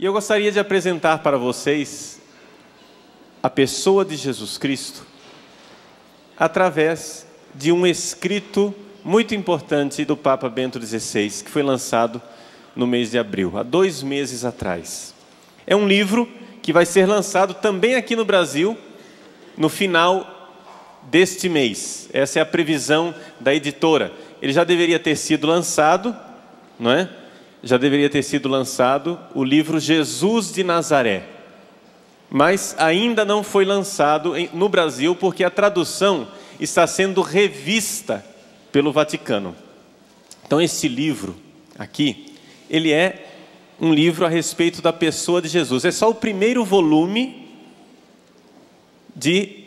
E eu gostaria de apresentar para vocês a pessoa de Jesus Cristo através de um escrito muito importante do Papa Bento XVI, que foi lançado no mês de abril, há 2 meses atrás. É um livro que vai ser lançado também aqui no Brasil no final deste mês. Essa é a previsão da editora. Ele já deveria ter sido lançado, não é? Já deveria ter sido lançado o livro Jesus de Nazaré. Mas ainda não foi lançado no Brasil porque a tradução está sendo revista pelo Vaticano. Então esse livro aqui, ele é um livro a respeito da pessoa de Jesus. É só o primeiro volume de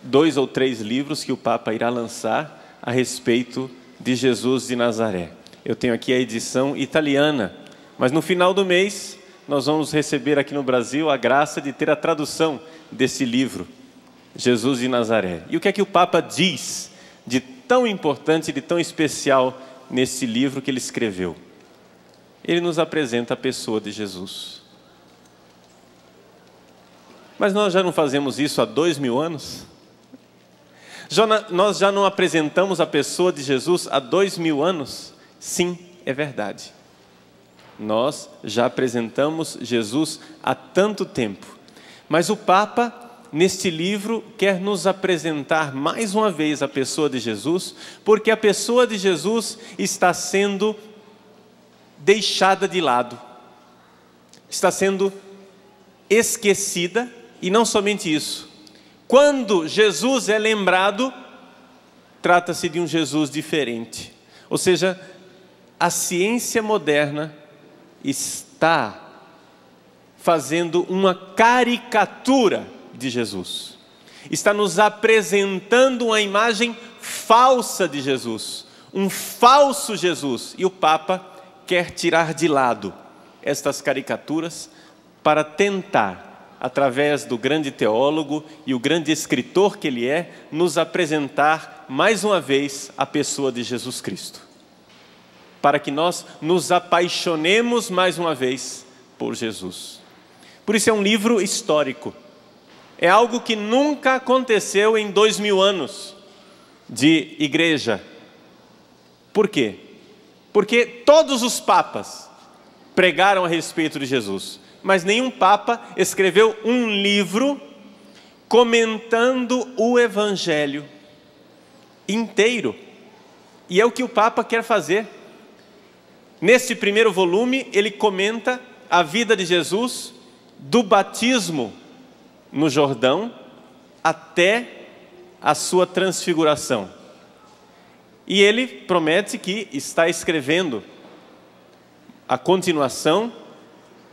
2 ou 3 livros que o Papa irá lançar a respeito de Jesus de Nazaré. Eu tenho aqui a edição italiana, mas no final do mês nós vamos receber aqui no Brasil a graça de ter a tradução desse livro, Jesus de Nazaré. E o que é que o Papa diz de tão importante, de tão especial nesse livro que ele escreveu? Ele nos apresenta a pessoa de Jesus. Mas nós já não fazemos isso há 2000 anos? Nós já não apresentamos a pessoa de Jesus há 2000 anos? Sim, é verdade. Nós já apresentamos Jesus há tanto tempo. Mas o Papa, neste livro, quer nos apresentar mais uma vez a pessoa de Jesus, porque a pessoa de Jesus está sendo deixada de lado, está sendo esquecida, e não somente isso. Quando Jesus é lembrado, trata-se de um Jesus diferente. Ou seja, a ciência moderna está fazendo uma caricatura de Jesus. Está nos apresentando uma imagem falsa de Jesus, um falso Jesus. E o Papa quer tirar de lado estas caricaturas para tentar, através do grande teólogo e o grande escritor que ele é, nos apresentar mais uma vez a pessoa de Jesus Cristo, para que nós nos apaixonemos mais uma vez por Jesus. Por isso é um livro histórico, é algo que nunca aconteceu em 2000 anos de igreja. Por quê? Porque todos os papas pregaram a respeito de Jesus, mas nenhum papa escreveu um livro comentando o Evangelho inteiro. E é o que o Papa quer fazer. Neste primeiro volume, ele comenta a vida de Jesus, do batismo no Jordão até a sua transfiguração. E ele promete que está escrevendo a continuação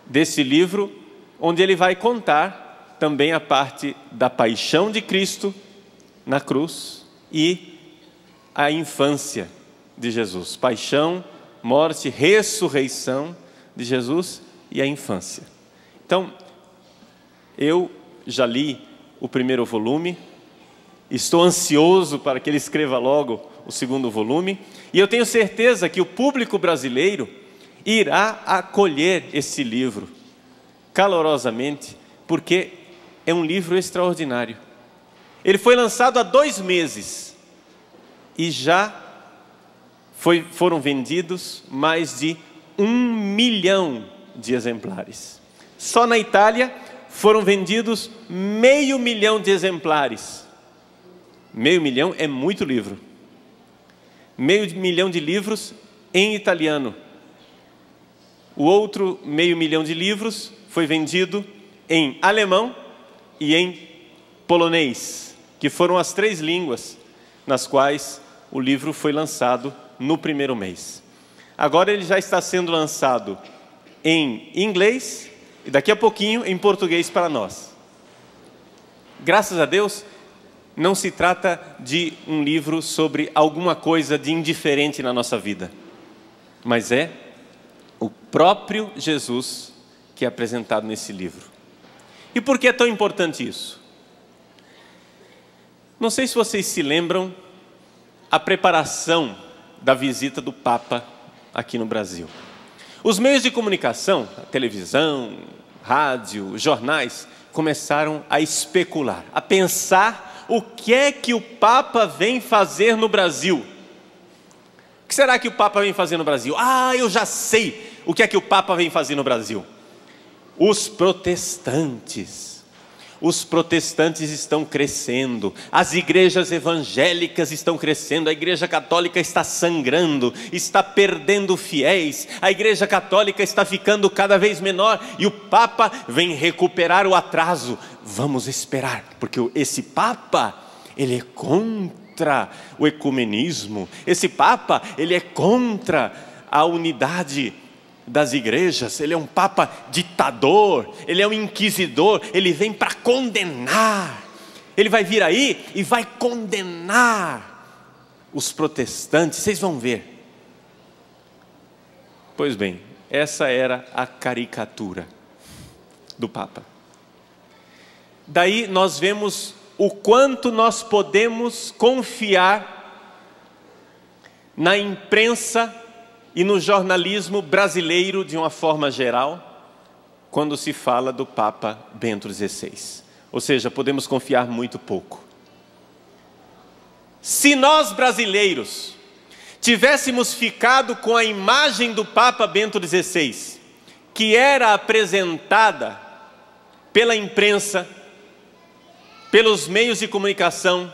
desse livro, onde ele vai contar também a parte da paixão de Cristo na cruz e a infância de Jesus. Paixão, morte, ressurreição de Jesus e a infância. Então, eu já li o primeiro volume, estou ansioso para que ele escreva logo o segundo volume, e eu tenho certeza que o público brasileiro irá acolher esse livro calorosamente, porque é um livro extraordinário. Ele foi lançado há 2 meses e já foram vendidos mais de 1 milhão de exemplares. Só na Itália foram vendidos 500 mil de exemplares. 500 mil é muito livro. 500 mil de livros em italiano. O outro 500 mil de livros foi vendido em alemão e em polonês, que foram as 3 línguas nas quais o livro foi lançado no primeiro mês. Agora ele já está sendo lançado em inglês e daqui a pouquinho em português para nós. Graças a Deus, não se trata de um livro sobre alguma coisa de indiferente na nossa vida, mas é o próprio Jesus que é apresentado nesse livro. E por que é tão importante isso? Não sei se vocês se lembram a preparação da visita do Papa aqui no Brasil. Os meios de comunicação, a televisão, rádio, jornais, começaram a especular, a pensar o que é que o Papa vem fazer no Brasil. O que será que o Papa vem fazer no Brasil? Ah, eu já sei o que é que o Papa vem fazer no Brasil. Os protestantes estão crescendo, as igrejas evangélicas estão crescendo, a igreja católica está sangrando, está perdendo fiéis, a igreja católica está ficando cada vez menor e o Papa vem recuperar o atraso. Vamos esperar, porque esse Papa, ele é contra o ecumenismo, esse Papa, ele é contra a unidade das igrejas, ele é um Papa ditador, ele é um inquisidor, ele vem para condenar, ele vai vir aí e vai condenar os protestantes, vocês vão ver. Pois bem, essa era a caricatura do Papa. Daí nós vemos o quanto nós podemos confiar na imprensa e no jornalismo brasileiro de uma forma geral, quando se fala do Papa Bento XVI. Ou seja, podemos confiar muito pouco. Se nós brasileiros tivéssemos ficado com a imagem do Papa Bento XVI, que era apresentada pela imprensa, pelos meios de comunicação,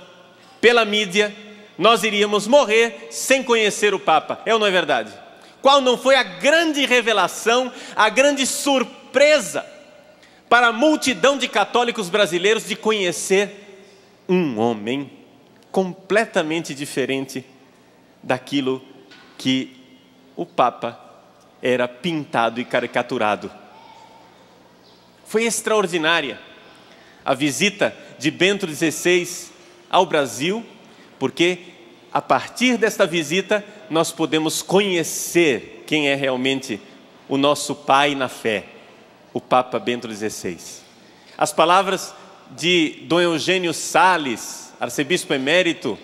pela mídia, nós iríamos morrer sem conhecer o Papa. É ou não é verdade? Qual não foi a grande revelação, a grande surpresa para a multidão de católicos brasileiros de conhecer um homem completamente diferente daquilo que o Papa era pintado e caricaturado. Foi extraordinária a visita de Bento XVI ao Brasil, porque a partir desta visita nós podemos conhecer quem é realmente o nosso pai na fé, o Papa Bento XVI. As palavras de Dom Eugênio Salles, arcebispo emérito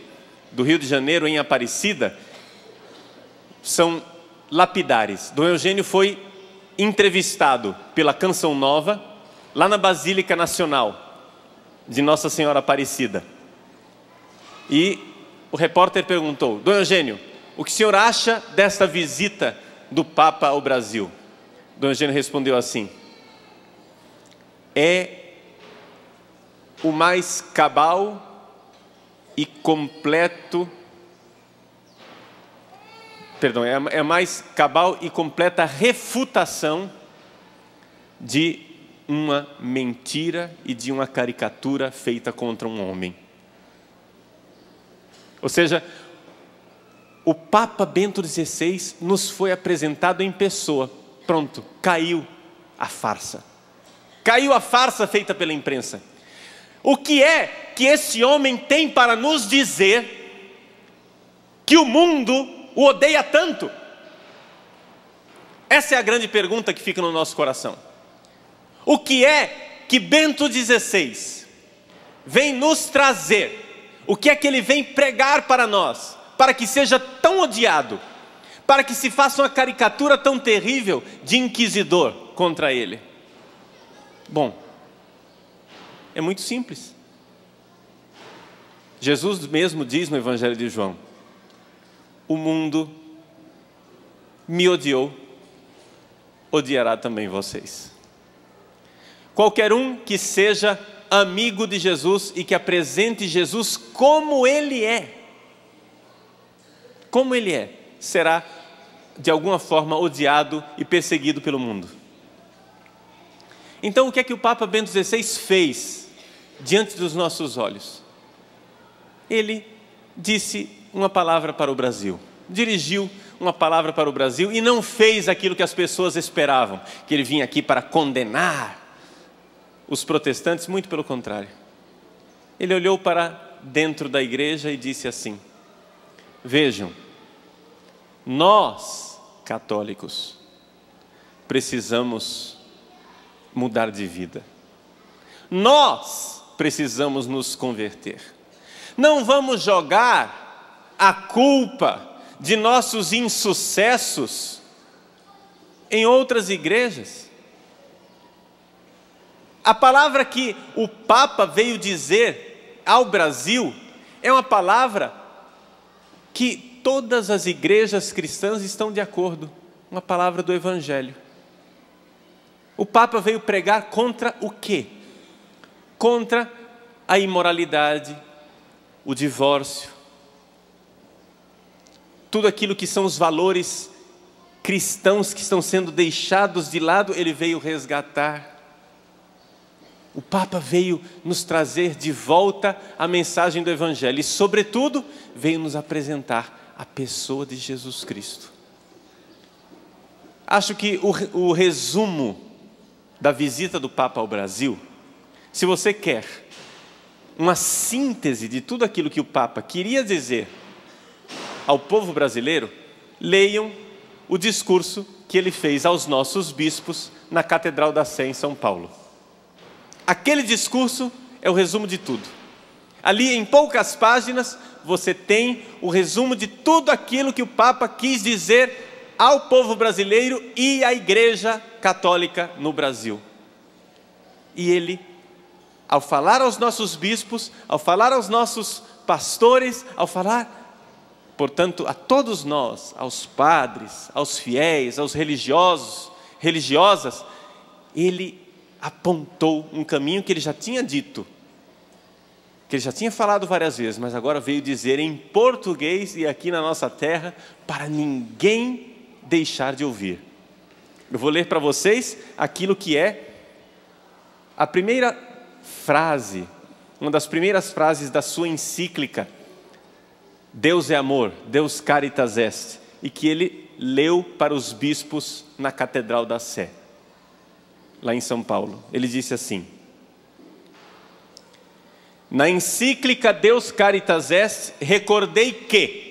do Rio de Janeiro em Aparecida, são lapidares. Dom Eugênio foi entrevistado pela Canção Nova lá na Basílica Nacional de Nossa Senhora Aparecida. E o repórter perguntou: Dom Eugênio, o que o senhor acha desta visita do Papa ao Brasil? Dom Eugênio respondeu assim: é o mais cabal e completo, é a mais cabal e completa refutação de uma mentira e de uma caricatura feita contra um homem. Ou seja, o Papa Bento XVI nos foi apresentado em pessoa. Pronto, caiu a farsa. Caiu a farsa feita pela imprensa. O que é que esse homem tem para nos dizer que o mundo o odeia tanto? Essa é a grande pergunta que fica no nosso coração. O que é que Bento XVI vem nos trazer? O que é que ele vem pregar para nós, para que seja tão odiado, para que se faça uma caricatura tão terrível de inquisidor contra ele? Bom, é muito simples. Jesus mesmo diz no Evangelho de João: o mundo me odiou, odiará também vocês. Qualquer um que seja amigo de Jesus e que apresente Jesus como Ele é, será de alguma forma odiado e perseguido pelo mundo. Então o que é que o Papa Bento XVI fez diante dos nossos olhos? Ele disse uma palavra para o Brasil, dirigiu uma palavra para o Brasil e não fez aquilo que as pessoas esperavam, que ele vinha aqui para condenar os protestantes. Muito pelo contrário. Ele olhou para dentro da igreja e disse assim: vejam, nós, católicos, precisamos mudar de vida. Nós precisamos nos converter. Não vamos jogar a culpa de nossos insucessos em outras igrejas. A palavra que o Papa veio dizer ao Brasil é uma palavra que todas as igrejas cristãs estão de acordo, uma palavra do Evangelho. O Papa veio pregar contra o quê? Contra a imoralidade, o divórcio, tudo aquilo que são os valores cristãos que estão sendo deixados de lado, ele veio resgatar. O Papa veio nos trazer de volta a mensagem do Evangelho e, sobretudo, veio nos apresentar a pessoa de Jesus Cristo. Acho que o resumo da visita do Papa ao Brasil, se você quer uma síntese de tudo aquilo que o Papa queria dizer ao povo brasileiro, leiam o discurso que ele fez aos nossos bispos na Catedral da Sé, em São Paulo. Aquele discurso é o resumo de tudo. Ali, em poucas páginas, você tem o resumo de tudo aquilo que o Papa quis dizer ao povo brasileiro e à Igreja Católica no Brasil. E ele, ao falar aos nossos bispos, ao falar aos nossos pastores, ao falar, portanto, a todos nós, aos padres, aos fiéis, aos religiosos, religiosas, ele apontou um caminho que ele já tinha dito, que ele já tinha falado várias vezes, mas agora veio dizer em português e aqui na nossa terra, para ninguém deixar de ouvir. Eu vou ler para vocês aquilo que é a primeira frase, uma das primeiras frases da sua encíclica, Deus é amor, Deus caritas est, e que ele leu para os bispos na Catedral da Sé, lá em São Paulo. Ele disse assim: na encíclica Deus caritas est, recordei que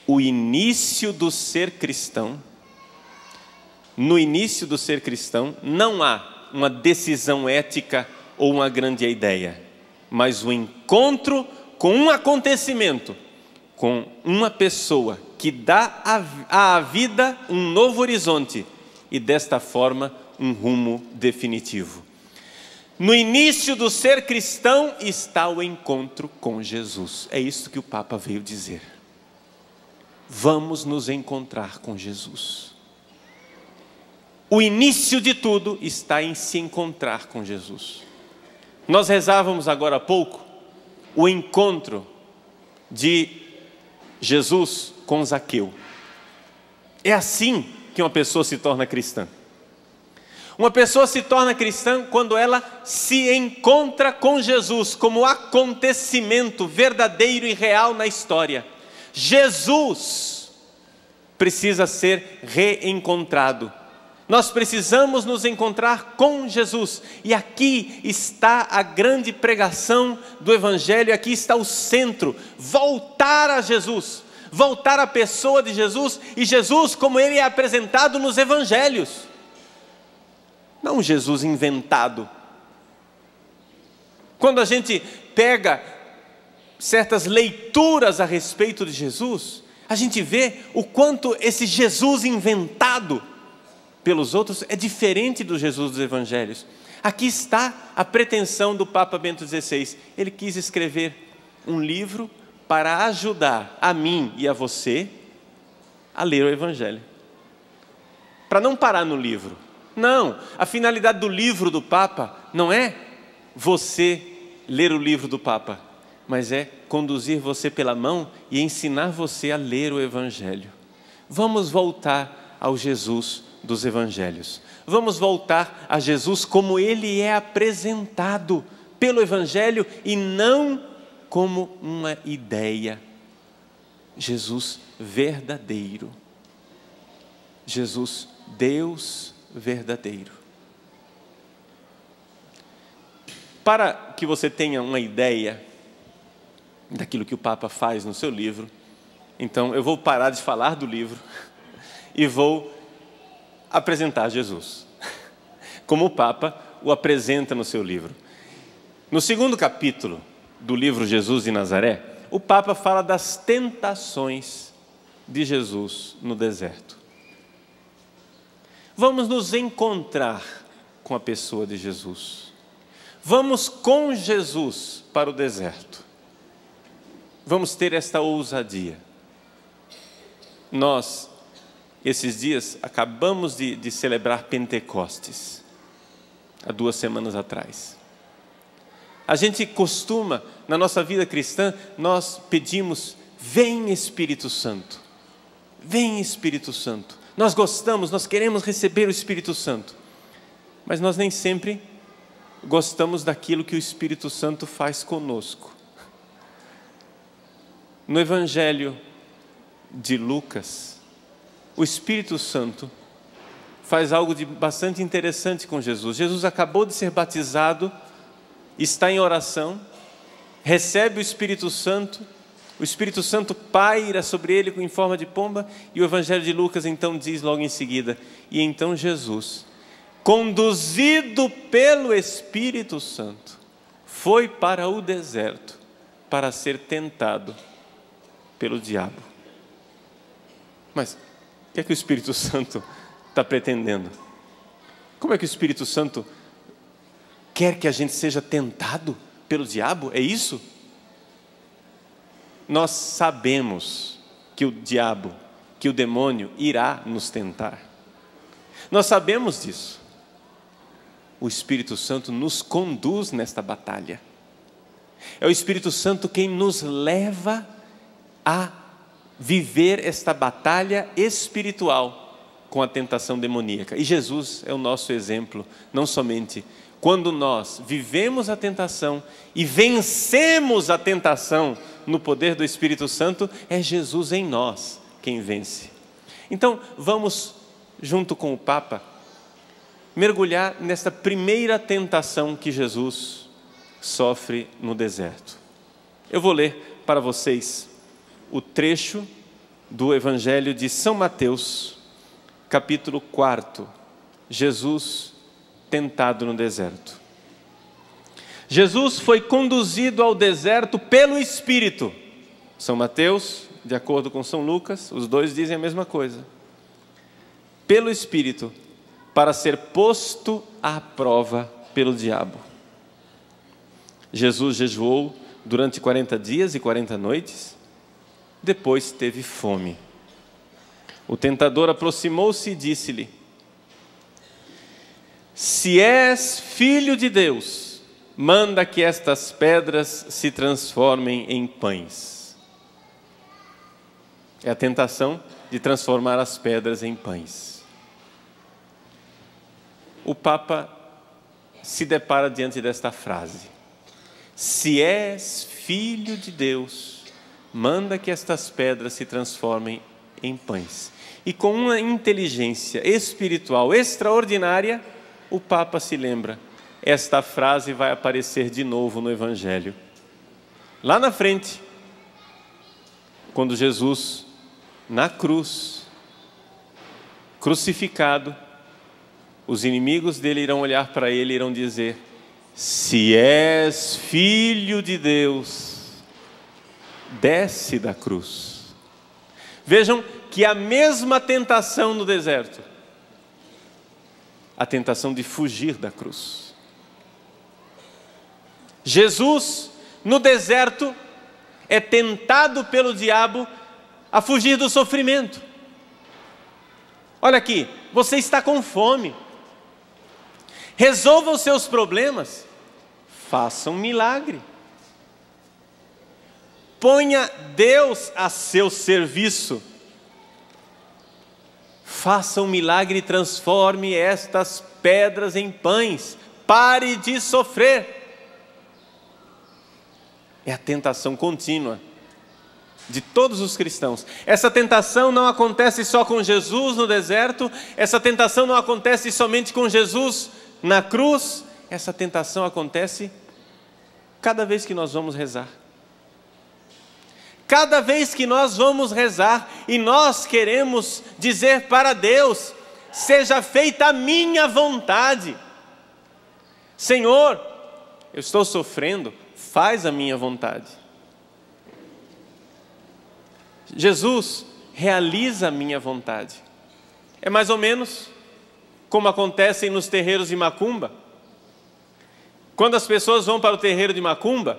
o início do ser cristão, no início do ser cristão, não há uma decisão ética ou uma grande ideia, mas o encontro com um acontecimento, com uma pessoa que dá à vida um novo horizonte e desta forma um rumo definitivo. No início do ser cristão está o encontro com Jesus. É isso que o Papa veio dizer. Vamos nos encontrar com Jesus. O início de tudo está em se encontrar com Jesus. Nós rezávamos agora há pouco o encontro de Jesus com Zaqueu. É assim que uma pessoa se torna cristã. Uma pessoa se torna cristã quando ela se encontra com Jesus como acontecimento verdadeiro e real na história. Jesus precisa ser reencontrado. Nós precisamos nos encontrar com Jesus. E aqui está a grande pregação do Evangelho, aqui está o centro. Voltar a Jesus, voltar à pessoa de Jesus e Jesus como ele é apresentado nos Evangelhos. Não Jesus inventado. Quando a gente pega certas leituras a respeito de Jesus, a gente vê o quanto esse Jesus inventado pelos outros é diferente do Jesus dos Evangelhos. Aqui está a pretensão do Papa Bento XVI. Ele quis escrever um livro para ajudar a mim e a você a ler o Evangelho. Para não parar no livro. Não, a finalidade do livro do Papa não é você ler o livro do Papa, mas é conduzir você pela mão e ensinar você a ler o Evangelho. Vamos voltar ao Jesus dos Evangelhos. Vamos voltar a Jesus como ele é apresentado pelo Evangelho e não como uma ideia. Jesus verdadeiro. Jesus, Deus verdadeiro. Para que você tenha uma ideia daquilo que o Papa faz no seu livro, então eu vou parar de falar do livro e vou apresentar Jesus, como o Papa o apresenta no seu livro. No segundo capítulo do livro Jesus de Nazaré, o Papa fala das tentações de Jesus no deserto. Vamos nos encontrar com a pessoa de Jesus. Vamos com Jesus para o deserto. Vamos ter esta ousadia. Nós, esses dias, acabamos de celebrar Pentecostes, há 2 semanas atrás. A gente costuma, na nossa vida cristã, nós pedimos: vem Espírito Santo, vem Espírito Santo. Nós gostamos, nós queremos receber o Espírito Santo, mas nós nem sempre gostamos daquilo que o Espírito Santo faz conosco. No Evangelho de Lucas, o Espírito Santo faz algo de bastante interessante com Jesus. Jesus acabou de ser batizado, está em oração, recebe o Espírito Santo paira sobre ele em forma de pomba, e o Evangelho de Lucas então diz logo em seguida: e então Jesus, conduzido pelo Espírito Santo, foi para o deserto para ser tentado pelo diabo. Mas o que é que o Espírito Santo está pretendendo? Como é que o Espírito Santo quer que a gente seja tentado pelo diabo? É isso? Nós sabemos que o diabo, que o demônio irá nos tentar. Nós sabemos disso. O Espírito Santo nos conduz nesta batalha. É o Espírito Santo quem nos leva a viver esta batalha espiritual com a tentação demoníaca. E Jesus é o nosso exemplo, não somente quando nós vivemos a tentação e vencemos a tentação no poder do Espírito Santo, é Jesus em nós quem vence. Então, vamos, junto com o Papa, mergulhar nesta primeira tentação que Jesus sofre no deserto. Eu vou ler para vocês o trecho do Evangelho de São Mateus, capítulo 4, Jesus tentado no deserto. Jesus foi conduzido ao deserto pelo Espírito. São Mateus, de acordo com São Lucas, os dois dizem a mesma coisa. Pelo Espírito, para ser posto à prova pelo diabo. Jesus jejuou durante 40 dias e 40 noites, depois teve fome. O tentador aproximou-se e disse-lhe: se és filho de Deus, manda que estas pedras se transformem em pães. É a tentação de transformar as pedras em pães. O Papa se depara diante desta frase: se és filho de Deus, manda que estas pedras se transformem em pães. E com uma inteligência espiritual extraordinária, o Papa se lembra: esta frase vai aparecer de novo no Evangelho. Lá na frente, quando Jesus, na cruz, crucificado, os inimigos dele irão olhar para ele e irão dizer: se és filho de Deus, desce da cruz. Vejam que a mesma tentação no deserto, a tentação de fugir da cruz. Jesus, no deserto, é tentado pelo diabo a fugir do sofrimento. Olha aqui, você está com fome. Resolva os seus problemas. Faça um milagre. Ponha Deus a seu serviço. Faça um milagre e transforme estas pedras em pães. Pare de sofrer. É a tentação contínua de todos os cristãos. Essa tentação não acontece só com Jesus no deserto. Essa tentação não acontece somente com Jesus na cruz. Essa tentação acontece cada vez que nós vamos rezar. Cada vez que nós vamos rezar e nós queremos dizer para Deus: seja feita a minha vontade. Senhor, eu estou sofrendo, faz a minha vontade. Jesus, realiza a minha vontade. É mais ou menos como acontecem nos terreiros de macumba. Quando as pessoas vão para o terreiro de macumba,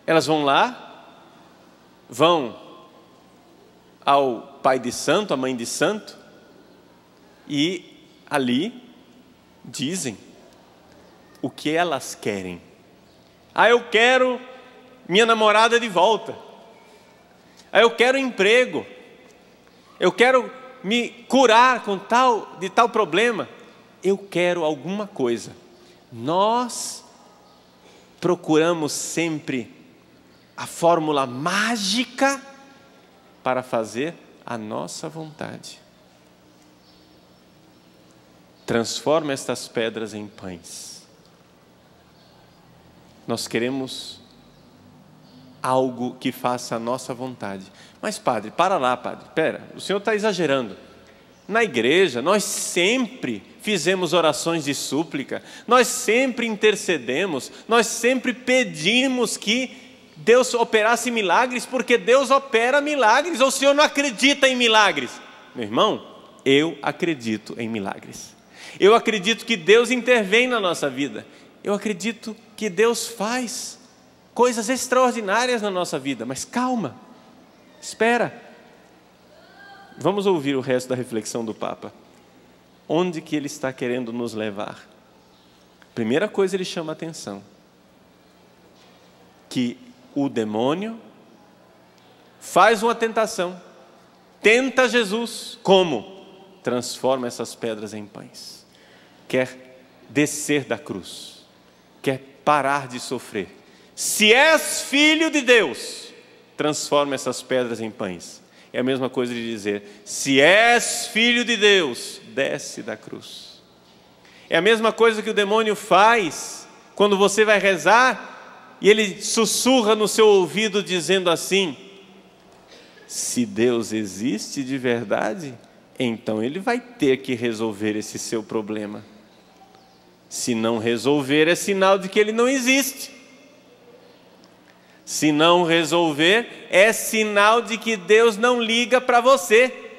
elas vão lá, vão ao pai de santo, à mãe de santo, e ali dizem o que elas querem. Eu quero minha namorada de volta. Eu quero emprego. Eu quero me curar de tal problema. Eu quero alguma coisa. Nós procuramos sempre a fórmula mágica para fazer a nossa vontade. Transforma estas pedras em pães. Nós queremos algo que faça a nossa vontade. Mas padre, para lá, padre, espera, o senhor está exagerando. Na igreja, nós sempre fizemos orações de súplica, nós sempre intercedemos, nós sempre pedimos que Deus operasse milagres, porque Deus opera milagres. Ou o senhor não acredita em milagres? Meu irmão, eu acredito em milagres. Eu acredito que Deus intervém na nossa vida. Eu acredito que Deus faz coisas extraordinárias na nossa vida. Mas calma, espera. Vamos ouvir o resto da reflexão do Papa. Onde que ele está querendo nos levar? Primeira coisa, ele chama a atenção que o demônio faz uma tentação, tenta Jesus. Como? Transforma essas pedras em pães. Quer descer da cruz, quer parar de sofrer. Se és filho de Deus, transforma essas pedras em pães. É a mesma coisa de dizer, se és filho de Deus, desce da cruz. É a mesma coisa que o demônio faz quando você vai rezar e ele sussurra no seu ouvido dizendo assim: se Deus existe de verdade, então ele vai ter que resolver esse seu problema. Se não resolver, é sinal de que ele não existe. Se não resolver, é sinal de que Deus não liga para você.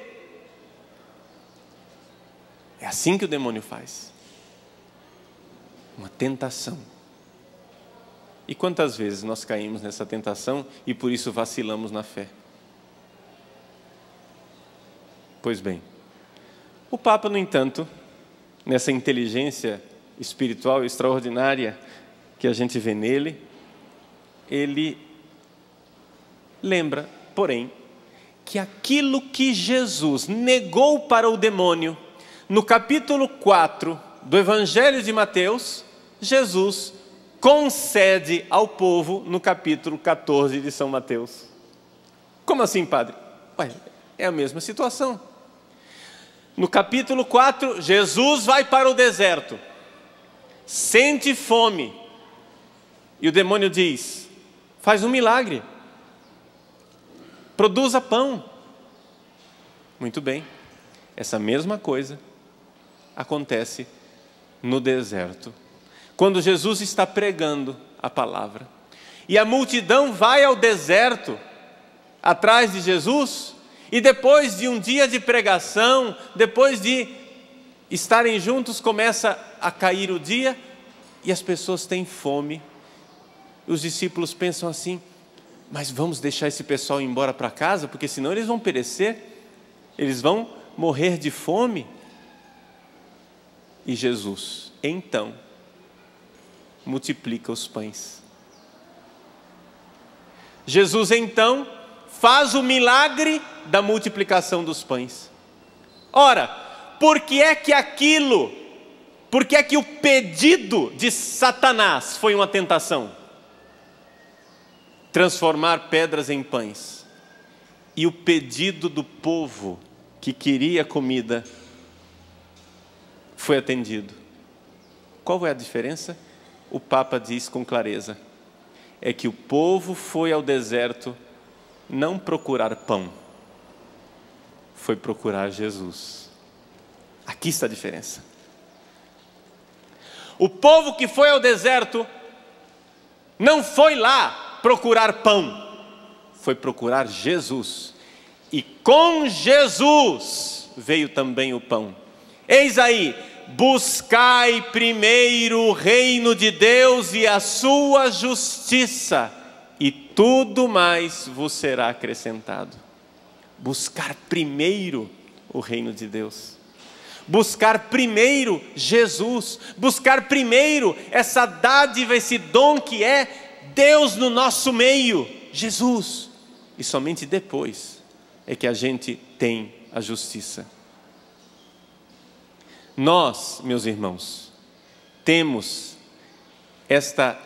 É assim que o demônio faz. Uma tentação. E quantas vezes nós caímos nessa tentação e por isso vacilamos na fé? Pois bem, o Papa, no entanto, nessa inteligência espiritual extraordinária que a gente vê nele, ele lembra, porém, que aquilo que Jesus negou para o demônio, no capítulo 4 do Evangelho de Mateus, Jesus concede ao povo no capítulo 14 de São Mateus. Como assim, padre? É a mesma situação. No capítulo 4, Jesus vai para o deserto, sente fome, e o demônio diz: faz um milagre, produza pão. Muito bem, essa mesma coisa acontece no deserto, quando Jesus está pregando a palavra, e a multidão vai ao deserto atrás de Jesus, e depois de um dia de pregação, depois de estarem juntos, começa a cair o dia, e as pessoas têm fome. Os discípulos pensam assim: mas vamos deixar esse pessoal ir embora para casa, porque senão eles vão perecer, eles vão morrer de fome. E Jesus, então, multiplica os pães. Jesus, então, faz o milagre da multiplicação dos pães. Ora, por que é que o pedido de Satanás foi uma tentação? Transformar pedras em pães. E o pedido do povo que queria comida foi atendido. Qual é a diferença? O Papa diz com clareza: é que o povo foi ao deserto não procurar pão, foi procurar Jesus. Aqui está a diferença. O povo que foi ao deserto não foi lá procurar pão, foi procurar Jesus. E com Jesus veio também o pão. Eis aí, buscai primeiro o reino de Deus e a sua justiça, e tudo mais vos será acrescentado. Buscar primeiro o reino de Deus, buscar primeiro Jesus, buscar primeiro essa dádiva, esse dom que é Deus no nosso meio, Jesus, e somente depois é que a gente tem a justiça. Nós, meus irmãos, temos esta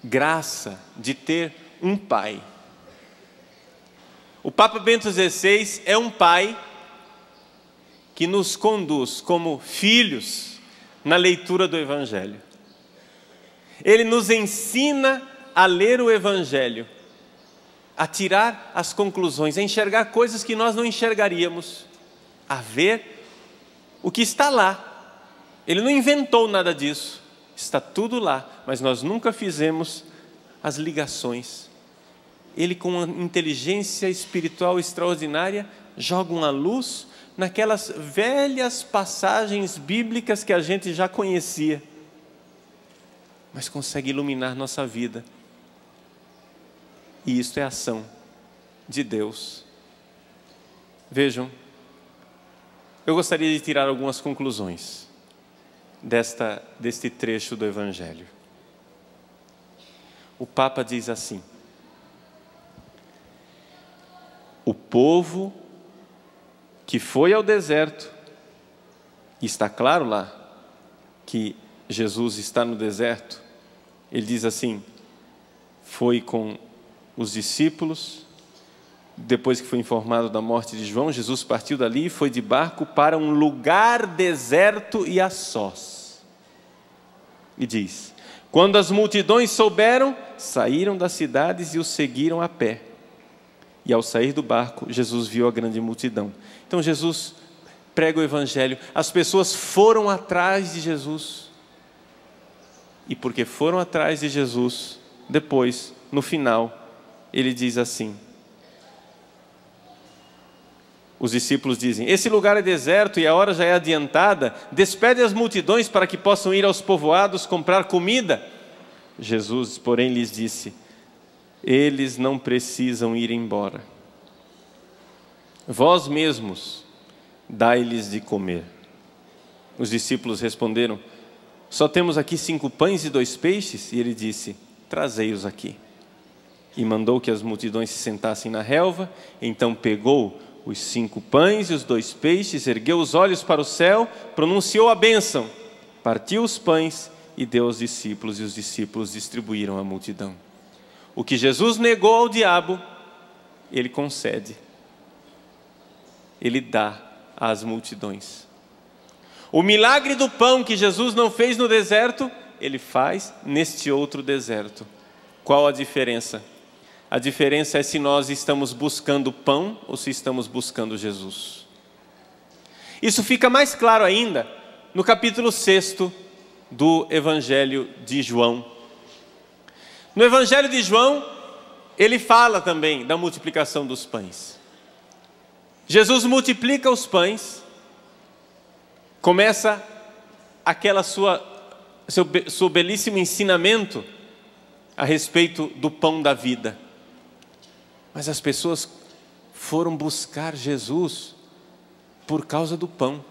graça de ter um pai. O Papa Bento XVI é um pai que nos conduz como filhos na leitura do Evangelho. Ele nos ensina a ler o Evangelho, a tirar as conclusões, a enxergar coisas que nós não enxergaríamos, a ver o que está lá. Ele não inventou nada disso, está tudo lá, mas nós nunca fizemos as ligações. Ele, com uma inteligência espiritual extraordinária, joga uma luz naquelas velhas passagens bíblicas que a gente já conhecia, mas consegue iluminar nossa vida. E isto é ação de Deus. Vejam, eu gostaria de tirar algumas conclusões deste trecho do Evangelho. O Papa diz assim: o povo que foi ao deserto, e está claro lá que Jesus está no deserto, ele diz assim, foi com os discípulos, depois que foi informado da morte de João, Jesus partiu dali e foi de barco para um lugar deserto e a sós. E diz, quando as multidões souberam, saíram das cidades e o seguiram a pé. E ao sair do barco, Jesus viu a grande multidão. Então Jesus prega o Evangelho, as pessoas foram atrás de Jesus. E porque foram atrás de Jesus, depois, no final, ele diz assim, os discípulos dizem, esse lugar é deserto e a hora já é adiantada, despede as multidões para que possam ir aos povoados comprar comida. Jesus, porém, lhes disse, eles não precisam ir embora. Vós mesmos dai-lhes de comer. Os discípulos responderam, só temos aqui 5 pães e 2 peixes. E ele disse, trazei-os aqui. E mandou que as multidões se sentassem na relva. Então pegou os 5 pães e os 2 peixes, ergueu os olhos para o céu, pronunciou a bênção, partiu os pães e deu aos discípulos, e os discípulos distribuíram à multidão. O que Jesus negou ao diabo, ele concede. Ele dá às multidões. O milagre do pão que Jesus não fez no deserto, ele faz neste outro deserto. Qual a diferença? A diferença é se nós estamos buscando pão ou se estamos buscando Jesus. Isso fica mais claro ainda no capítulo 6 do Evangelho de João. No Evangelho de João, ele fala também da multiplicação dos pães. Jesus multiplica os pães, começa seu belíssimo ensinamento a respeito do pão da vida. Mas as pessoas foram buscar Jesus por causa do pão.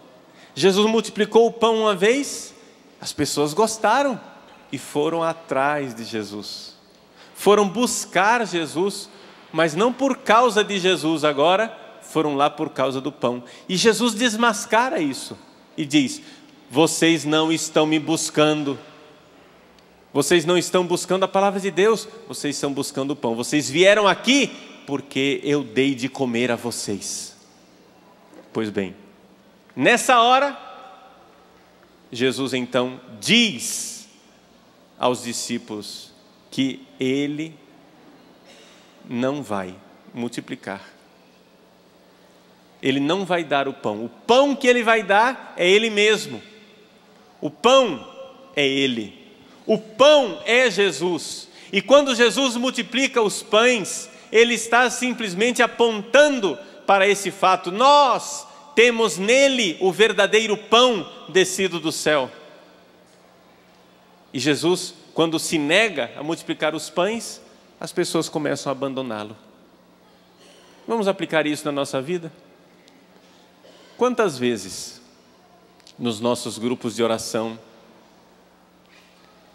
Jesus multiplicou o pão uma vez, as pessoas gostaram e foram atrás de Jesus. Foram buscar Jesus, mas não por causa de Jesus agora, foram lá por causa do pão. E Jesus desmascara isso e diz, vocês não estão me buscando. Vocês não estão buscando a palavra de Deus, vocês estão buscando o pão. Vocês vieram aqui porque eu dei de comer a vocês. Pois bem, nessa hora, Jesus então diz aos discípulos que ele não vai multiplicar. Ele não vai dar o pão. O pão que ele vai dar é ele mesmo. O pão é ele. O pão é Jesus. E quando Jesus multiplica os pães, ele está simplesmente apontando para esse fato. Nós temos nele o verdadeiro pão descido do céu. E Jesus, quando se nega a multiplicar os pães, as pessoas começam a abandoná-lo. Vamos aplicar isso na nossa vida? Quantas vezes nos nossos grupos de oração,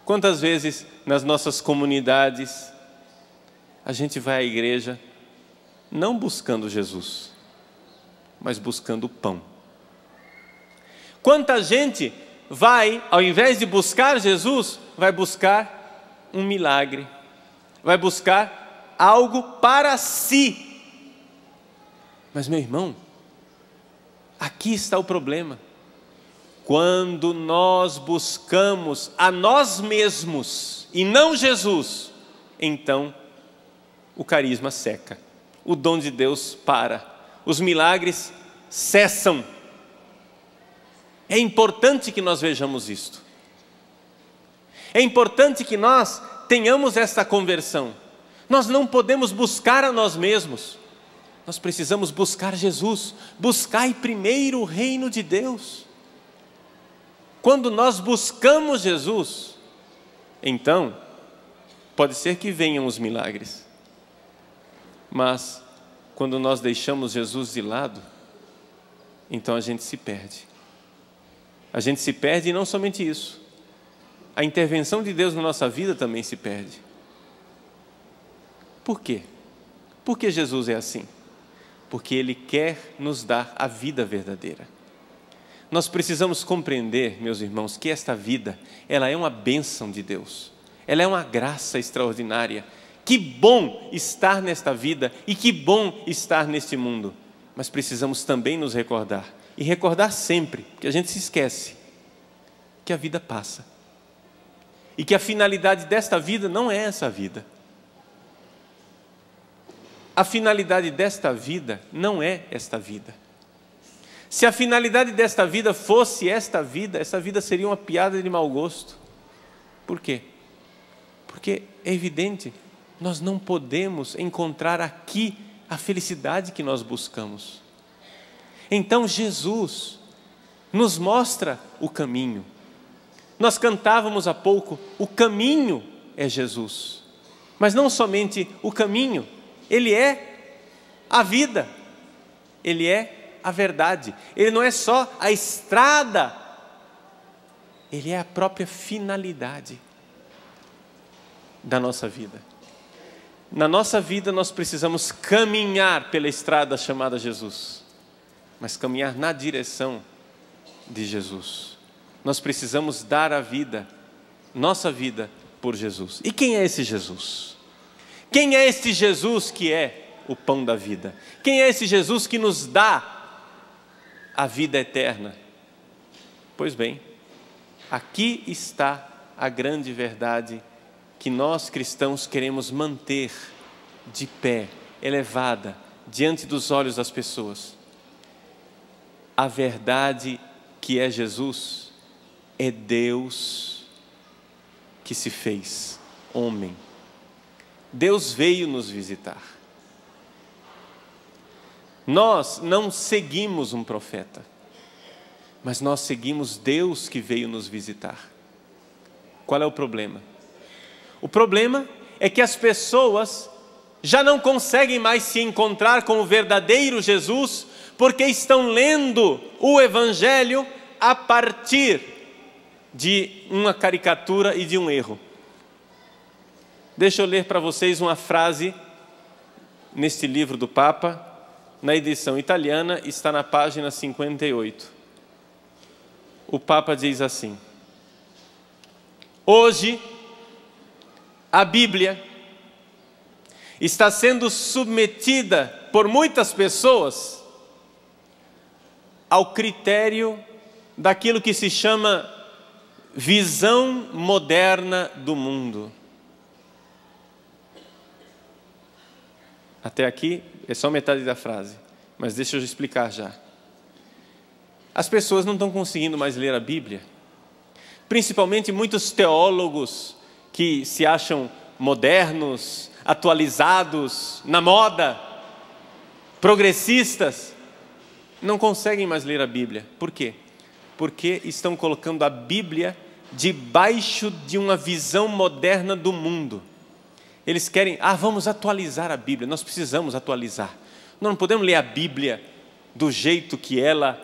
quantas vezes nas nossas comunidades, a gente vai à igreja não buscando Jesus, mas buscando o pão? Quanta gente vai, ao invés de buscar Jesus, vai buscar um milagre, vai buscar algo para si. Mas, meu irmão, aqui está o problema. Quando nós buscamos a nós mesmos e não Jesus, então o carisma seca, o dom de Deus para, os milagres cessam. É importante que nós vejamos isto. É importante que nós tenhamos essa conversão. Nós não podemos buscar a nós mesmos. Nós precisamos buscar Jesus. Buscai primeiro o reino de Deus. Quando nós buscamos Jesus, então, pode ser que venham os milagres. Mas, quando nós deixamos Jesus de lado, então a gente se perde. A gente se perde, e não somente isso. A intervenção de Deus na nossa vida também se perde. Por quê? Por que Jesus é assim? Porque Ele quer nos dar a vida verdadeira. Nós precisamos compreender, meus irmãos, que esta vida, ela é uma bênção de Deus. Ela é uma graça extraordinária. Que bom estar nesta vida e que bom estar neste mundo. Mas precisamos também nos recordar, e recordar sempre, porque a gente se esquece, que a vida passa. E que a finalidade desta vida não é essa vida. A finalidade desta vida não é esta vida. Se a finalidade desta vida fosse esta vida seria uma piada de mau gosto. Por quê? Porque é evidente, nós não podemos encontrar aqui a felicidade que nós buscamos. Então Jesus nos mostra o caminho. Nós cantávamos há pouco, o caminho é Jesus. Mas não somente o caminho, Ele é a vida, Ele é a verdade. Ele não é só a estrada, Ele é a própria finalidade da nossa vida. Na nossa vida nós precisamos caminhar pela estrada chamada Jesus, mas caminhar na direção de Jesus. Nós precisamos dar a vida, nossa vida, por Jesus. E quem é esse Jesus? Quem é este Jesus que é o pão da vida? Quem é esse Jesus que nos dá a vida eterna? Pois bem, aqui está a grande verdade que nós cristãos queremos manter de pé, elevada, diante dos olhos das pessoas. A verdade que é Jesus é Deus que se fez homem. Deus veio nos visitar. Nós não seguimos um profeta, mas nós seguimos Deus que veio nos visitar. Qual é o problema? O problema é que as pessoas já não conseguem mais se encontrar com o verdadeiro Jesus, porque estão lendo o Evangelho a partir de uma caricatura e de um erro. Deixa eu ler para vocês uma frase neste livro do Papa, na edição italiana, está na página 58. O Papa diz assim: hoje, a Bíblia está sendo submetida por muitas pessoas ao critério daquilo que se chama visão moderna do mundo. Até aqui é só metade da frase, mas deixa eu explicar já. As pessoas não estão conseguindo mais ler a Bíblia, principalmente muitos teólogos que se acham modernos, atualizados, na moda, progressistas. não conseguem mais ler a Bíblia. Por quê? Porque estão colocando a Bíblia debaixo de uma visão moderna do mundo. Eles querem, vamos atualizar a Bíblia. Nós precisamos atualizar. Nós não podemos ler a Bíblia do jeito que ela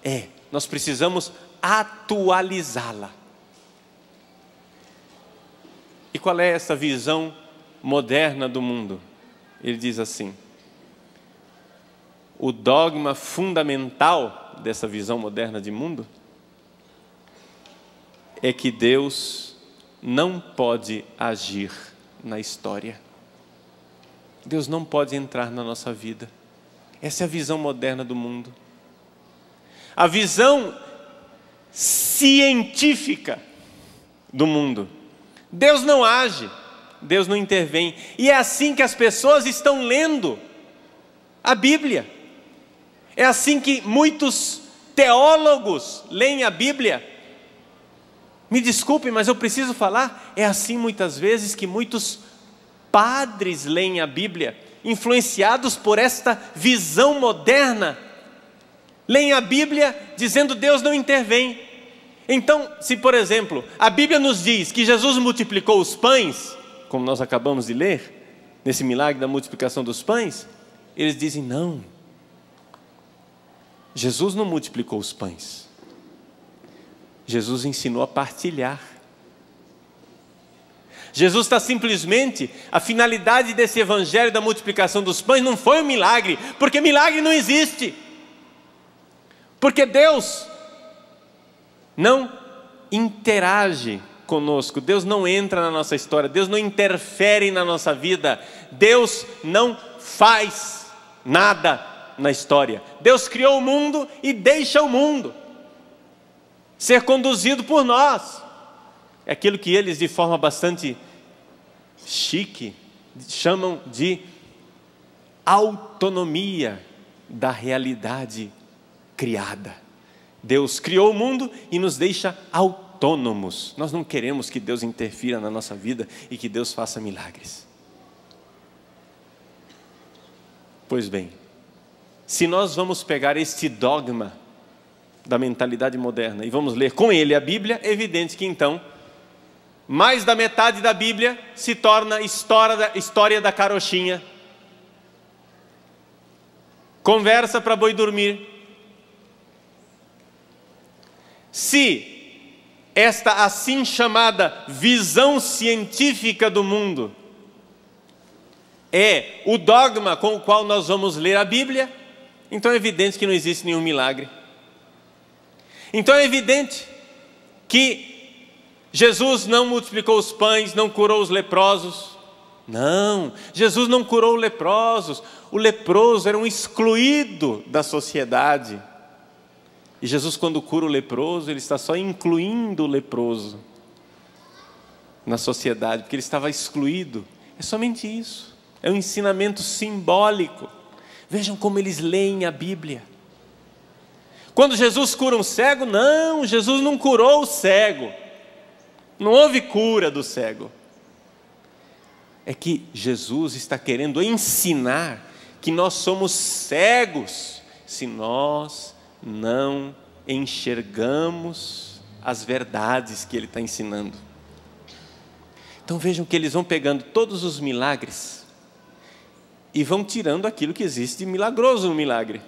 é. Nós precisamos atualizá-la. E qual é essa visão moderna do mundo? Ele diz assim: o dogma fundamental dessa visão moderna de mundo é que Deus não pode agir na história. Deus não pode entrar na nossa vida. Essa é a visão moderna do mundo. A visão científica do mundo. Deus não age, Deus não intervém. E é assim que as pessoas estão lendo a Bíblia. É assim que muitos teólogos leem a Bíblia. Me desculpem, mas eu preciso falar. É assim muitas vezes que muitos padres leem a Bíblia, influenciados por esta visão moderna. Leem a Bíblia dizendo Deus não intervém. Então, se por exemplo, a Bíblia nos diz que Jesus multiplicou os pães, como nós acabamos de ler, nesse milagre da multiplicação dos pães, eles dizem não. Jesus não multiplicou os pães. Jesus ensinou a partilhar. Jesus está simplesmente, a finalidade desse evangelho da multiplicação dos pães não foi um milagre, porque milagre não existe. Porque Deus não interage conosco, Deus não entra na nossa história, Deus não interfere na nossa vida, Deus não faz nada na história. Deus criou o mundo e deixa o mundo ser conduzido por nós. É aquilo que eles, de forma bastante chique, chamam de autonomia da realidade criada. Deus criou o mundo e nos deixa autônomos. Nós não queremos que Deus interfira na nossa vida e que Deus faça milagres. Pois bem, se nós vamos pegar este dogma da mentalidade moderna e vamos ler com ele a Bíblia, é evidente que então mais da metade da Bíblia se torna história da carochinha, conversa para boi dormir. Se esta assim chamada visão científica do mundo é o dogma com o qual nós vamos ler a Bíblia, então é evidente que não existe nenhum milagre. Então é evidente que Jesus não multiplicou os pães, não curou os leprosos. Não, Jesus não curou os leprosos. O leproso era um excluído da sociedade. E Jesus, quando cura o leproso, ele está só incluindo o leproso na sociedade, porque ele estava excluído. É somente isso. É um ensinamento simbólico. Vejam como eles leem a Bíblia. Quando Jesus cura um cego, não, Jesus não curou o cego. Não houve cura do cego. É que Jesus está querendo ensinar que nós somos cegos se nós não enxergamos as verdades que Ele está ensinando. Então vejam que eles vão pegando todos os milagres e vão tirando aquilo que existe de milagroso no milagre.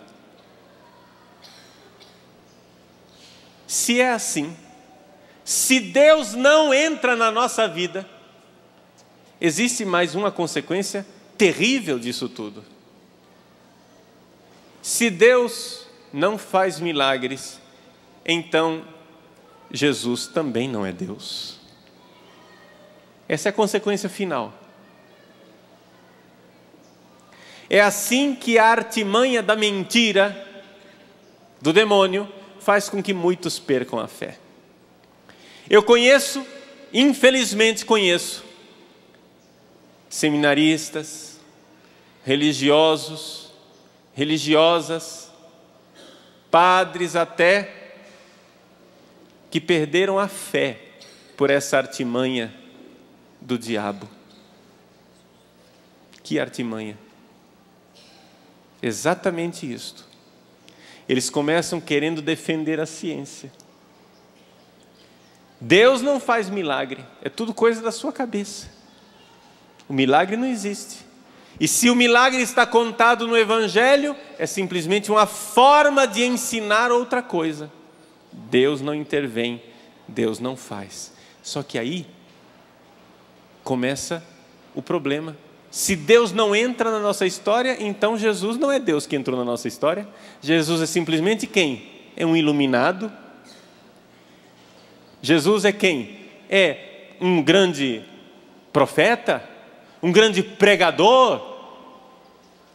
Se é assim, se Deus não entra na nossa vida, existe mais uma consequência terrível disso tudo. Se Deus não faz milagres, então Jesus também não é Deus. Essa é a consequência final. É assim que a artimanha da mentira, do demônio, faz com que muitos percam a fé. Eu conheço, infelizmente conheço, seminaristas, religiosos, religiosas, padres até, que perderam a fé por essa artimanha do diabo. Que artimanha? Exatamente isto. Eles começam querendo defender a ciência. Deus não faz milagre, é tudo coisa da sua cabeça. O milagre não existe. E se o milagre está contado no Evangelho, é simplesmente uma forma de ensinar outra coisa. Deus não intervém, Deus não faz. Só que aí começa o problema. Se Deus não entra na nossa história, então Jesus não é Deus que entrou na nossa história. Jesus é simplesmente quem? É um iluminado. Jesus é quem? É um grande profeta, um grande pregador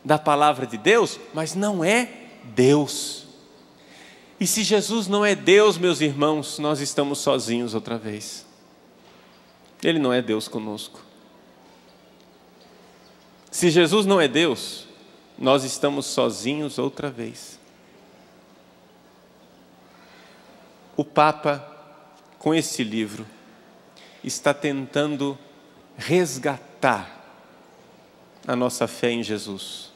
da palavra de Deus, mas não é Deus. E se Jesus não é Deus, meus irmãos, nós estamos sozinhos outra vez. Ele não é Deus conosco. Se Jesus não é Deus, nós estamos sozinhos outra vez. O Papa, com esse livro, está tentando resgatar a nossa fé em Jesus.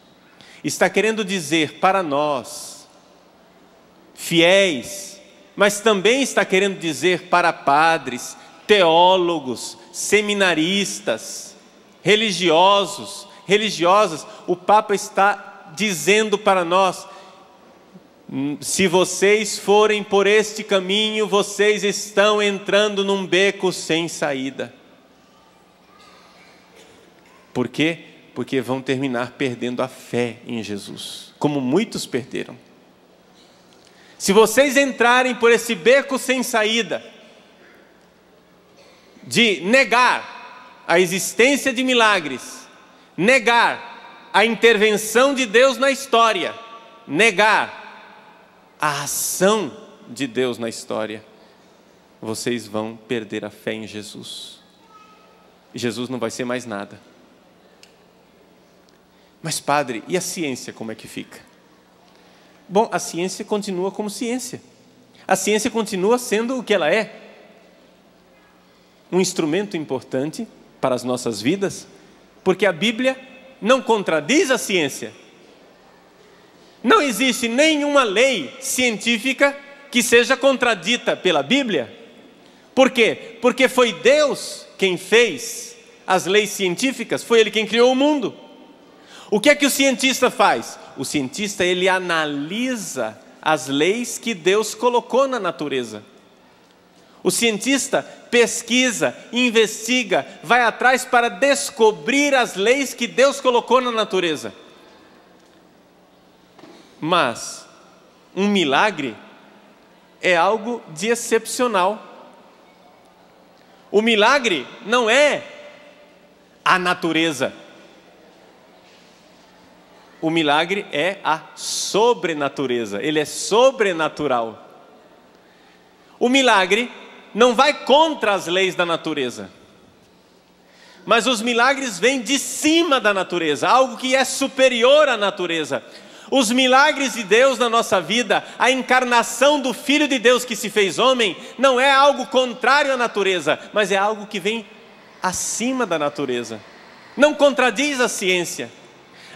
Está querendo dizer para nós, fiéis, mas também está querendo dizer para padres, teólogos, seminaristas, religiosos, religiosas, o Papa está dizendo para nós: se vocês forem por este caminho, vocês estão entrando num beco sem saída. Por quê? Porque vão terminar perdendo a fé em Jesus, como muitos perderam. Se vocês entrarem por esse beco sem saída, de negar a existência de milagres, negar a intervenção de Deus na história, negar a ação de Deus na história, vocês vão perder a fé em Jesus. E Jesus não vai ser mais nada. Mas padre, e a ciência como é que fica? Bom, a ciência continua como ciência. A ciência continua sendo o que ela é. Um instrumento importante para as nossas vidas, porque a Bíblia não contradiz a ciência. Não existe nenhuma lei científica que seja contradita pela Bíblia. Por quê? Porque foi Deus quem fez as leis científicas, foi Ele quem criou o mundo. O que é que o cientista faz? O cientista, ele analisa as leis que Deus colocou na natureza. O cientista pesquisa, investiga, vai atrás para descobrir as leis que Deus colocou na natureza. Mas um milagre é algo de excepcional. O milagre não é a natureza. O milagre é a sobrenatureza, ele é sobrenatural. O milagre não vai contra as leis da natureza, mas os milagres vêm de cima da natureza, algo que é superior à natureza. Os milagres de Deus na nossa vida, a encarnação do Filho de Deus que se fez homem, não é algo contrário à natureza, mas é algo que vem acima da natureza. Não contradiz a ciência.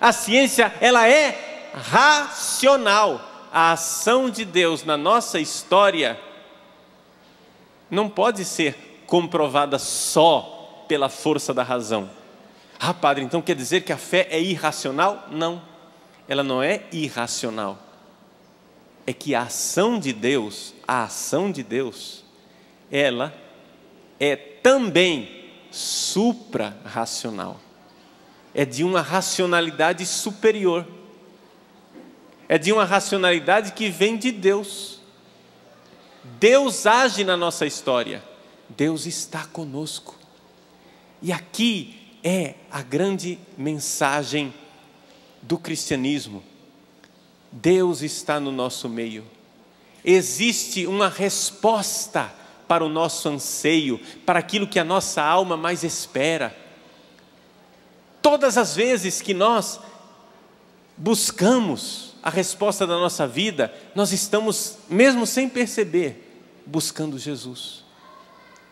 A ciência, ela é racional. A ação de Deus na nossa história não pode ser comprovada só pela força da razão. Ah, padre, então quer dizer que a fé é irracional? Não, ela não é irracional. É que a ação de Deus, ela é também supra-racional. É de uma racionalidade superior. É de uma racionalidade que vem de Deus. Deus age na nossa história. Deus está conosco. E aqui é a grande mensagem do cristianismo. Deus está no nosso meio. Existe uma resposta para o nosso anseio, para aquilo que a nossa alma mais espera. Todas as vezes que nós buscamos a resposta da nossa vida, nós estamos, mesmo sem perceber, buscando Jesus.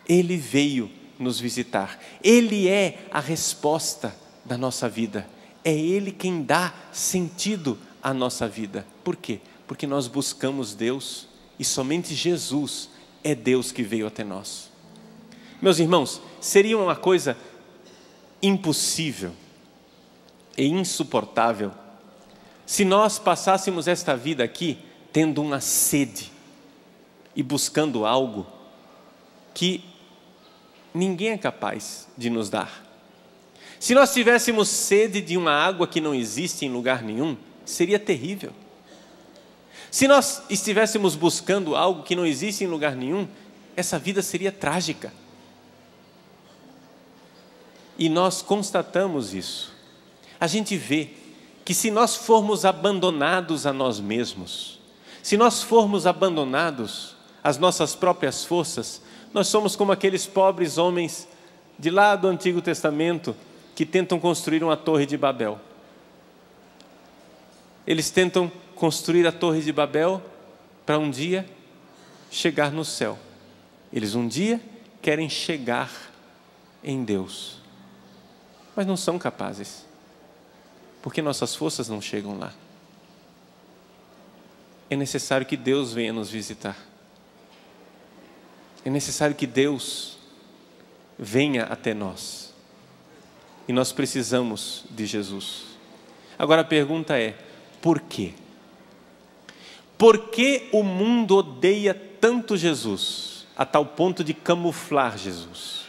Ele veio nos visitar. Ele é a resposta da nossa vida. É Ele quem dá sentido à nossa vida. Por quê? Porque nós buscamos Deus e somente Jesus é Deus que veio até nós. Meus irmãos, seria uma coisa impossível e insuportável se nós passássemos esta vida aqui tendo uma sede e buscando algo que ninguém é capaz de nos dar. Se nós tivéssemos sede de uma água que não existe em lugar nenhum, seria terrível. Se nós estivéssemos buscando algo que não existe em lugar nenhum, essa vida seria trágica. E nós constatamos isso. A gente vê que se nós formos abandonados a nós mesmos, se nós formos abandonados às nossas próprias forças, nós somos como aqueles pobres homens de lá do Antigo Testamento que tentam construir uma torre de Babel. Eles tentam construir a torre de Babel para um dia chegar no céu. Eles um dia querem chegar em Deus, mas não são capazes, porque nossas forças não chegam lá. É necessário que Deus venha nos visitar. É necessário que Deus venha até nós. E nós precisamos de Jesus. Agora a pergunta é, por quê? Por que o mundo odeia tanto Jesus, a tal ponto de camuflar Jesus?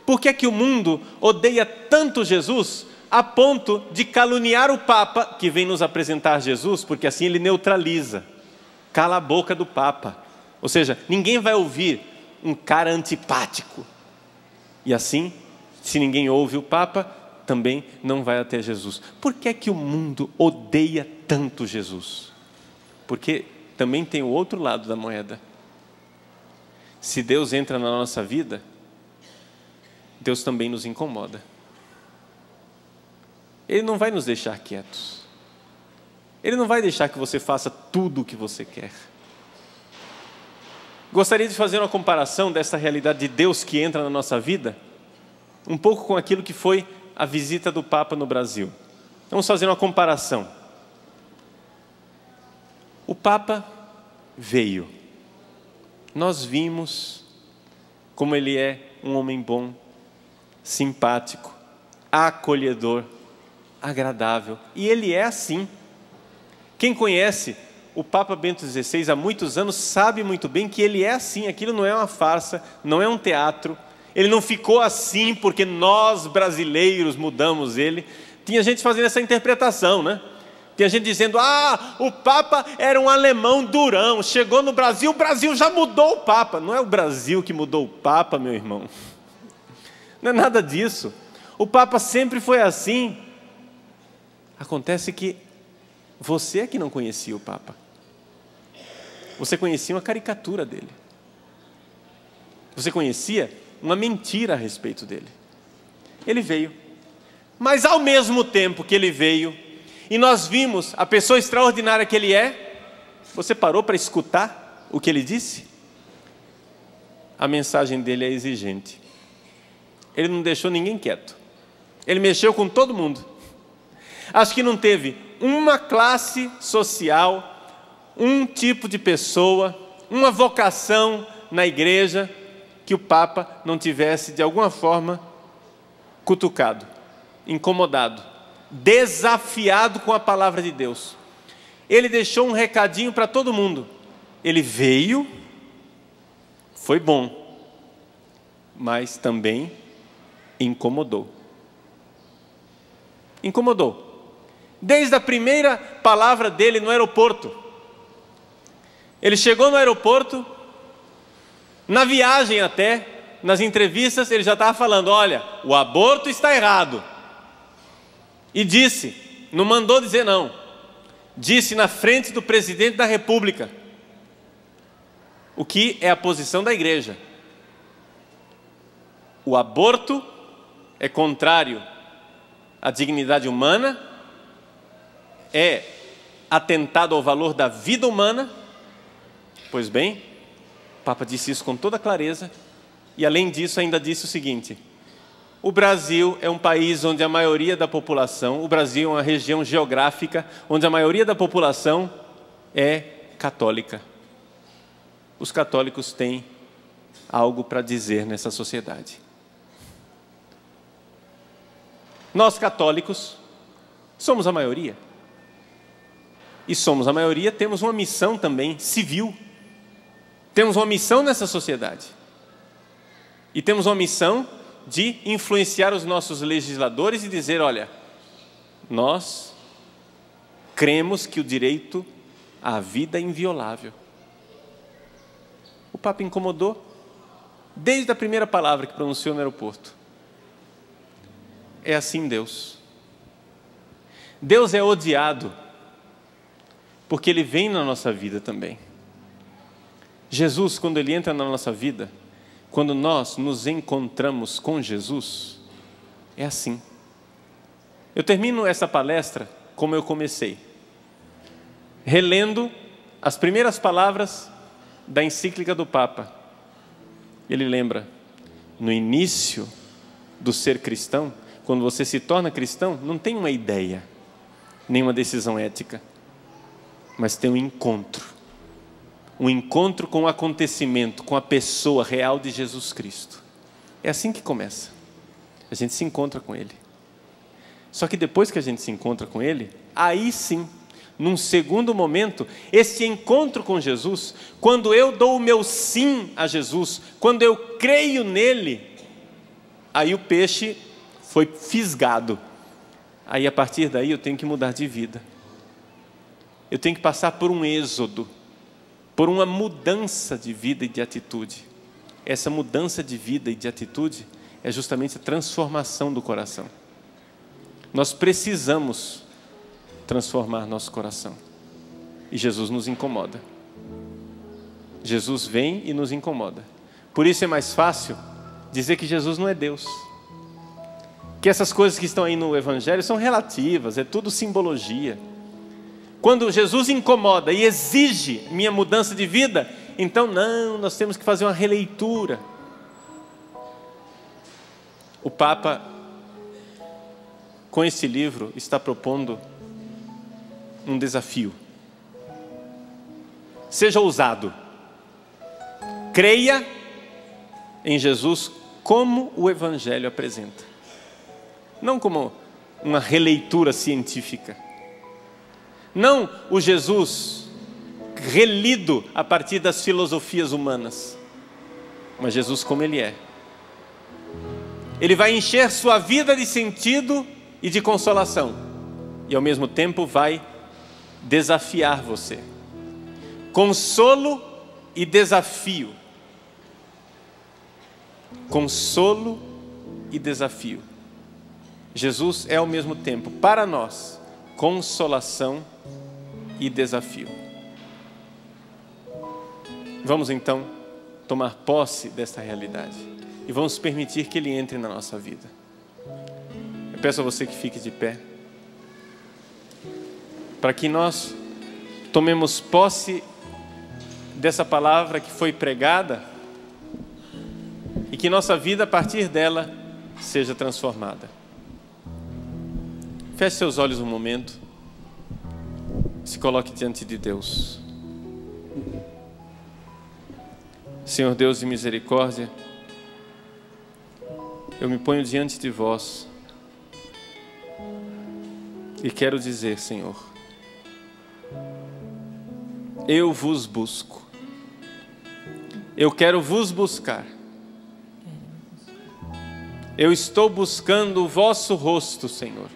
Por que é que o mundo odeia tanto Jesus, a ponto de caluniar o Papa, que vem nos apresentar Jesus, porque assim ele neutraliza, cala a boca do Papa. Ou seja, ninguém vai ouvir um cara antipático. E assim, se ninguém ouve o Papa, também não vai até Jesus. Por que é que o mundo odeia tanto Jesus? Porque também tem o outro lado da moeda. Se Deus entra na nossa vida, Deus também nos incomoda. Ele não vai nos deixar quietos. Ele não vai deixar que você faça tudo o que você quer. Gostaria de fazer uma comparação dessa realidade de Deus que entra na nossa vida, um pouco com aquilo que foi a visita do Papa no Brasil. Vamos fazer uma comparação. O Papa veio. Nós vimos como ele é um homem bom, simpático, acolhedor, agradável. E ele é assim. Quem conhece o Papa Bento XVI há muitos anos sabe muito bem que ele é assim. Aquilo não é uma farsa, não é um teatro. Ele não ficou assim porque nós brasileiros mudamos ele. Tinha gente fazendo essa interpretação, né? Tinha gente dizendo, o Papa era um alemão durão, chegou no Brasil, o Brasil já mudou o Papa. Não é o Brasil que mudou o Papa, meu irmão. Não é nada disso. O Papa sempre foi assim. Acontece que você é que não conhecia o Papa. Você conhecia uma caricatura dele. Você conhecia uma mentira a respeito dele. Ele veio. Mas ao mesmo tempo que ele veio, e nós vimos a pessoa extraordinária que ele é, você parou para escutar o que ele disse? A mensagem dele é exigente. Ele não deixou ninguém quieto. Ele mexeu com todo mundo. Acho que não teve uma classe social, um tipo de pessoa, uma vocação na igreja que o Papa não tivesse de alguma forma cutucado, incomodado, desafiado com a palavra de Deus. Ele deixou um recadinho para todo mundo. Ele veio, foi bom, mas também incomodou. Incomodou. Desde a primeira palavra dele no aeroporto. Ele chegou no aeroporto, na viagem até, nas entrevistas, ele já estava falando, olha, o aborto está errado. E disse, não mandou dizer não, disse na frente do presidente da República, o que é a posição da igreja. O aborto é contrário à dignidade humana, é atentado ao valor da vida humana. Pois bem, o Papa disse isso com toda clareza, e além disso ainda disse o seguinte, o Brasil é um país onde a maioria da população, o Brasil é uma região geográfica onde a maioria da população é católica. Os católicos têm algo para dizer nessa sociedade. Nós católicos somos a maioria. E somos a maioria, temos uma missão também civil. Temos uma missão nessa sociedade. E temos uma missão de influenciar os nossos legisladores e dizer, olha, nós cremos que o direito à vida é inviolável. O Papa incomodou desde a primeira palavra que pronunciou no aeroporto. É assim Deus. Deus é odiado porque Ele vem na nossa vida também. Jesus, quando Ele entra na nossa vida, quando nós nos encontramos com Jesus, é assim. Eu termino essa palestra como eu comecei, relendo as primeiras palavras da encíclica do Papa. Ele lembra, no início do ser cristão, quando você se torna cristão, não tem uma ideia, nem uma decisão ética, mas tem um encontro com o acontecimento, com a pessoa real de Jesus Cristo. É assim que começa. A gente se encontra com Ele. Só que depois que a gente se encontra com Ele, aí sim, num segundo momento, esse encontro com Jesus, quando eu dou o meu sim a Jesus, quando eu creio nele, aí o peixe foi fisgado. Aí a partir daí eu tenho que mudar de vida. Eu tenho que passar por um êxodo, por uma mudança de vida e de atitude. Essa mudança de vida e de atitude é justamente a transformação do coração. Nós precisamos transformar nosso coração. E Jesus nos incomoda. Jesus vem e nos incomoda. Por isso é mais fácil dizer que Jesus não é Deus. Que essas coisas que estão aí no Evangelho são relativas, é tudo simbologia. Quando Jesus incomoda e exige minha mudança de vida, então não, nós temos que fazer uma releitura. O Papa, com esse livro, está propondo um desafio. Seja ousado. Creia em Jesus como o Evangelho apresenta. Não como uma releitura científica. Não o Jesus relido a partir das filosofias humanas, mas Jesus como Ele é. Ele vai encher sua vida de sentido e de consolação, e ao mesmo tempo vai desafiar você. Consolo e desafio. Consolo e desafio. Jesus é ao mesmo tempo, para nós, consolação e desafio. Vamos então tomar posse desta realidade e vamos permitir que Ele entre na nossa vida. Eu peço a você que fique de pé, para que nós tomemos posse dessa palavra que foi pregada e que nossa vida a partir dela seja transformada. Feche seus olhos um momento. Se coloque diante de Deus. Senhor Deus de misericórdia, eu me ponho diante de vós e quero dizer, Senhor, eu vos busco. Eu quero vos buscar. Eu estou buscando o vosso rosto, Senhor.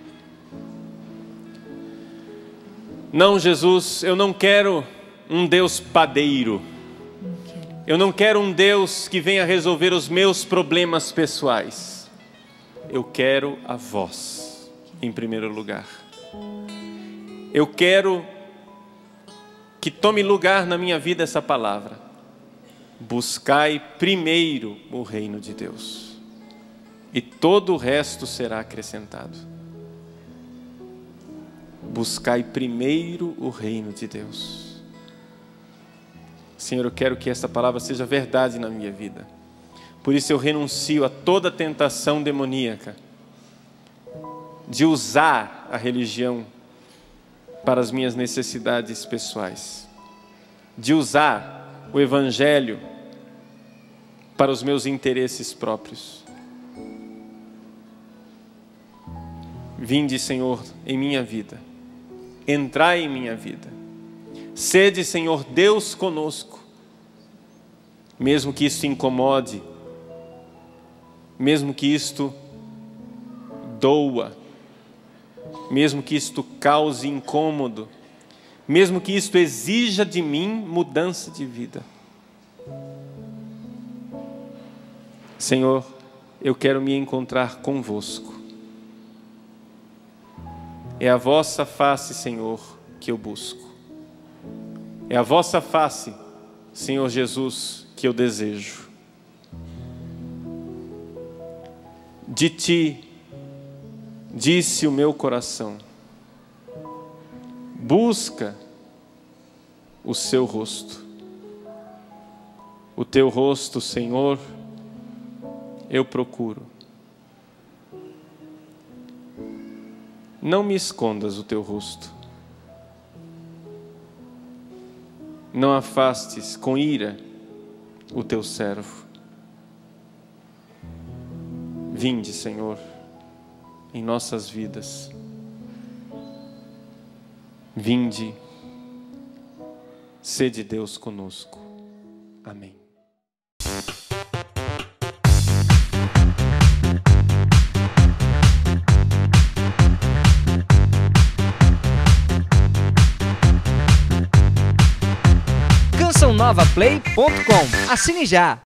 Não, Jesus, eu não quero um Deus padeiro. Eu não quero um Deus que venha resolver os meus problemas pessoais. Eu quero a vós, em primeiro lugar. Eu quero que tome lugar na minha vida essa palavra. Buscai primeiro o reino de Deus, e todo o resto será acrescentado. Buscai primeiro o reino de Deus. Senhor, eu quero que essa palavra seja verdade na minha vida. Por isso eu renuncio a toda tentação demoníaca de usar a religião para as minhas necessidades pessoais. de usar o Evangelho para os meus interesses próprios. Vinde, Senhor, em minha vida. Entrai em minha vida. Sede, Senhor, Deus conosco. Mesmo que isto incomode, mesmo que isto doa, mesmo que isto cause incômodo, mesmo que isto exija de mim mudança de vida. Senhor, eu quero me encontrar convosco. É a vossa face, Senhor, que eu busco. É a vossa face, Senhor Jesus, que eu desejo. De ti disse o meu coração: busca o seu rosto. O teu rosto, Senhor, eu procuro. Não me escondas o teu rosto. Não afastes com ira o teu servo. Vinde, Senhor, em nossas vidas. Vinde, sede Deus conosco. Amém. CançãoNovaPlay.com. Assine já!